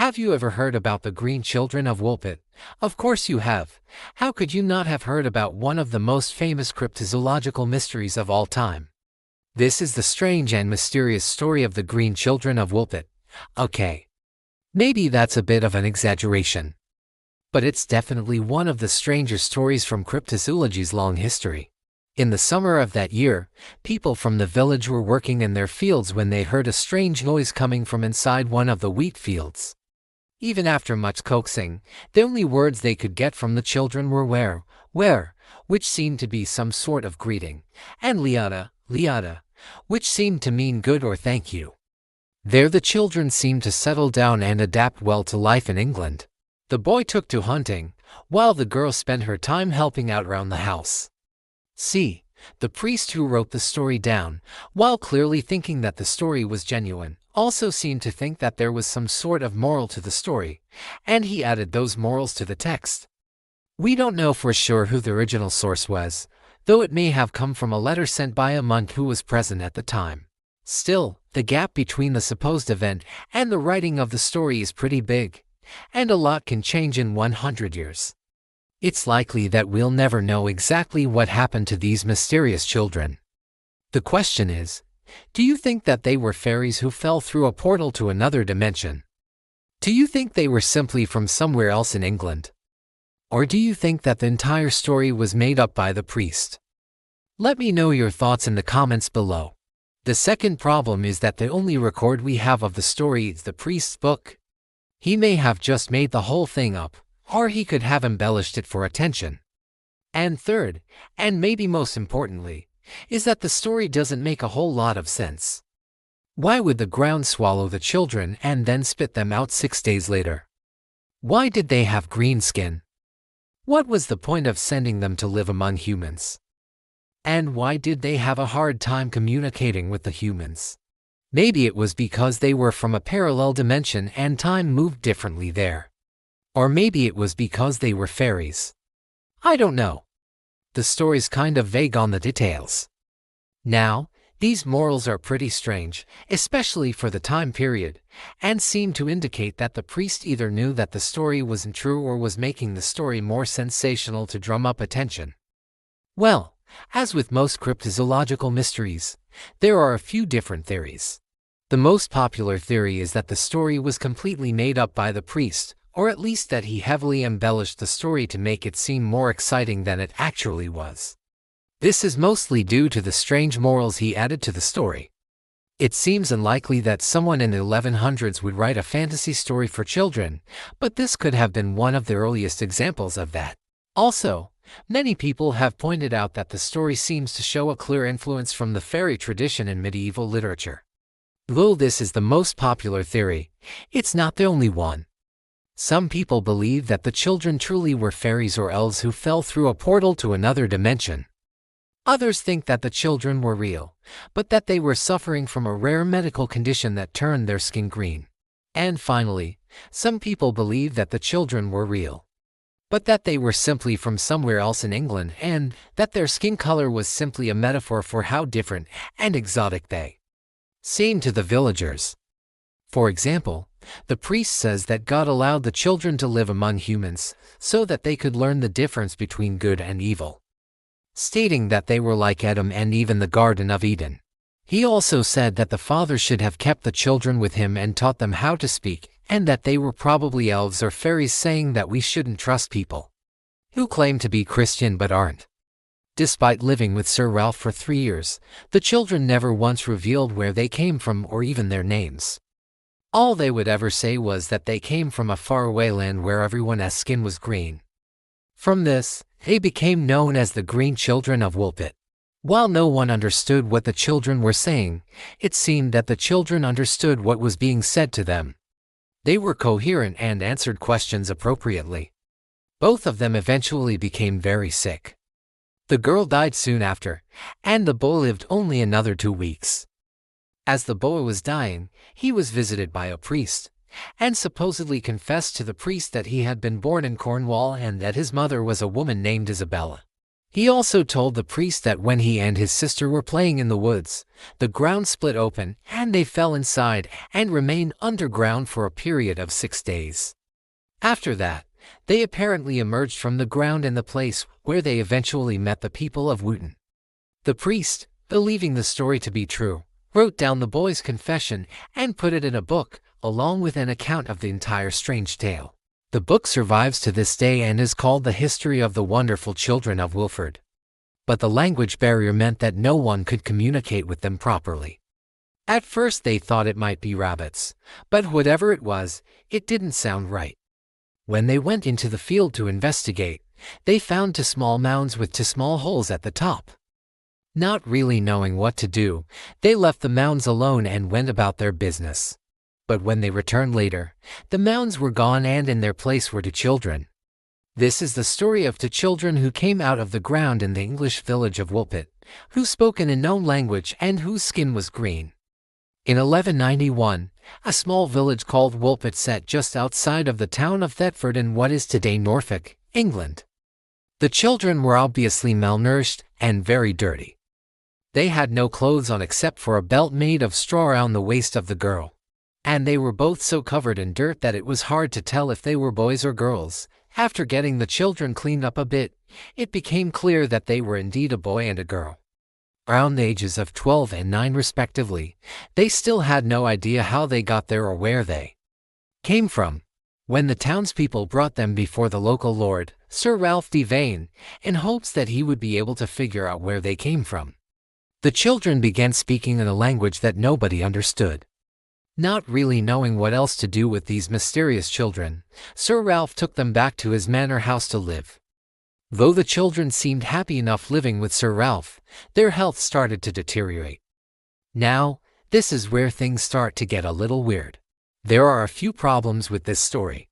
Have you ever heard about the Green Children of Woolpit? Of course you have. How could you not have heard about one of the most famous cryptozoological mysteries of all time? This is the strange and mysterious story of the Green Children of Woolpit. Okay. Maybe that's a bit of an exaggeration. But it's definitely one of the stranger stories from cryptozoology's long history. In the summer of that year, people from the village were working in their fields when they heard a strange noise coming from inside one of the wheat fields. Even after much coaxing, the only words they could get from the children were where, which seemed to be some sort of greeting, and liada, which seemed to mean good or thank you. There the children seemed to settle down and adapt well to life in England. The boy took to hunting, while the girl spent her time helping out around the house. See, the priest who wrote the story down, while clearly thinking that the story was genuine, also seemed to think that there was some sort of moral to the story, and he added those morals to the text. We don't know for sure who the original source was, though it may have come from a letter sent by a monk who was present at the time. Still, the gap between the supposed event and the writing of the story is pretty big, and a lot can change in 100 years. It's likely that we'll never know exactly what happened to these mysterious children. The question is, do you think that they were fairies who fell through a portal to another dimension? Do you think they were simply from somewhere else in England? Or do you think that the entire story was made up by the priest? Let me know your thoughts in the comments below. The second problem is that the only record we have of the story is the priest's book. He may have just made the whole thing up, or he could have embellished it for attention. And third, and maybe most importantly, is that the story doesn't make a whole lot of sense. Why would the ground swallow the children and then spit them out 6 days later? Why did they have green skin? What was the point of sending them to live among humans? And why did they have a hard time communicating with the humans? Maybe it was because they were from a parallel dimension and time moved differently there. Or maybe it was because they were fairies. I don't know. The story's kind of vague on the details. Now, these morals are pretty strange, especially for the time period, and seem to indicate that the priest either knew that the story wasn't true or was making the story more sensational to drum up attention. Well, as with most cryptozoological mysteries, there are a few different theories. The most popular theory is that the story was completely made up by the priest, or at least that he heavily embellished the story to make it seem more exciting than it actually was. This is mostly due to the strange morals he added to the story. It seems unlikely that someone in the 1100s would write a fantasy story for children, but this could have been one of the earliest examples of that. Also, many people have pointed out that the story seems to show a clear influence from the fairy tradition in medieval literature. Though this is the most popular theory, it's not the only one. Some people believe that the children truly were fairies or elves who fell through a portal to another dimension. Others think that the children were real, but that they were suffering from a rare medical condition that turned their skin green. And finally, some people believe that the children were real, but that they were simply from somewhere else in England and that their skin color was simply a metaphor for how different and exotic they seemed to the villagers. For example, the priest says that God allowed the children to live among humans so that they could learn the difference between good and evil, stating that they were like Adam and Eve in the Garden of Eden. He also said that the father should have kept the children with him and taught them how to speak, and that they were probably elves or fairies, saying that we shouldn't trust people who claim to be Christian but aren't. Despite living with Sir Ralph for 3 years, the children never once revealed where they came from or even their names. All they would ever say was that they came from a faraway land where everyone's skin was green. From this, they became known as the Green Children of Woolpit. While no one understood what the children were saying, it seemed that the children understood what was being said to them. They were coherent and answered questions appropriately. Both of them eventually became very sick. The girl died soon after, and the boy lived only another 2 weeks. As the boy was dying, he was visited by a priest, and supposedly confessed to the priest that he had been born in Cornwall and that his mother was a woman named Isabella. He also told the priest that when he and his sister were playing in the woods, the ground split open and they fell inside and remained underground for a period of 6 days. After that, they apparently emerged from the ground in the place where they eventually met the people of Wootton. The priest, believing the story to be true, wrote down the boys' confession and put it in a book, along with an account of the entire strange tale. The book survives to this day and is called The History of the Wonderful Children of Woolpit. But the language barrier meant that no one could communicate with them properly. At first they thought it might be rabbits, but whatever it was, it didn't sound right. When they went into the field to investigate, they found 2 small mounds with 2 small holes at the top. Not really knowing what to do, they left the mounds alone and went about their business. But when they returned later, the mounds were gone and in their place were 2 children. This is the story of 2 children who came out of the ground in the English village of Woolpit, who spoke an unknown language and whose skin was green. In 1191, a small village called Woolpit sat just outside of the town of Thetford in what is today Norfolk, England. The children were obviously malnourished and very dirty. They had no clothes on except for a belt made of straw around the waist of the girl. And they were both so covered in dirt that it was hard to tell if they were boys or girls. After getting the children cleaned up a bit, it became clear that they were indeed a boy and a girl. Around the ages of 12 and 9 respectively, they still had no idea how they got there or where they came from. When the townspeople brought them before the local lord, Sir Ralph Devane, in hopes that he would be able to figure out where they came from, the children began speaking in a language that nobody understood. Not really knowing what else to do with these mysterious children, Sir Ralph took them back to his manor house to live. Though the children seemed happy enough living with Sir Ralph, their health started to deteriorate. Now, this is where things start to get a little weird. There are a few problems with this story.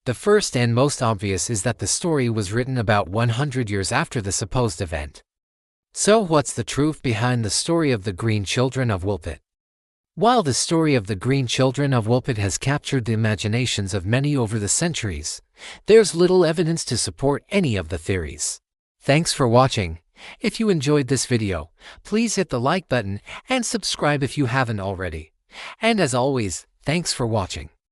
The first and most obvious is that the story was written about 100 years after the supposed event. So what's the truth behind the story of the Green Children of Woolpit? While the story of the Green Children of Woolpit has captured the imaginations of many over the centuries, there's little evidence to support any of the theories. Thanks for watching. If you enjoyed this video, please hit the like button and subscribe if you haven't already. And as always, thanks for watching.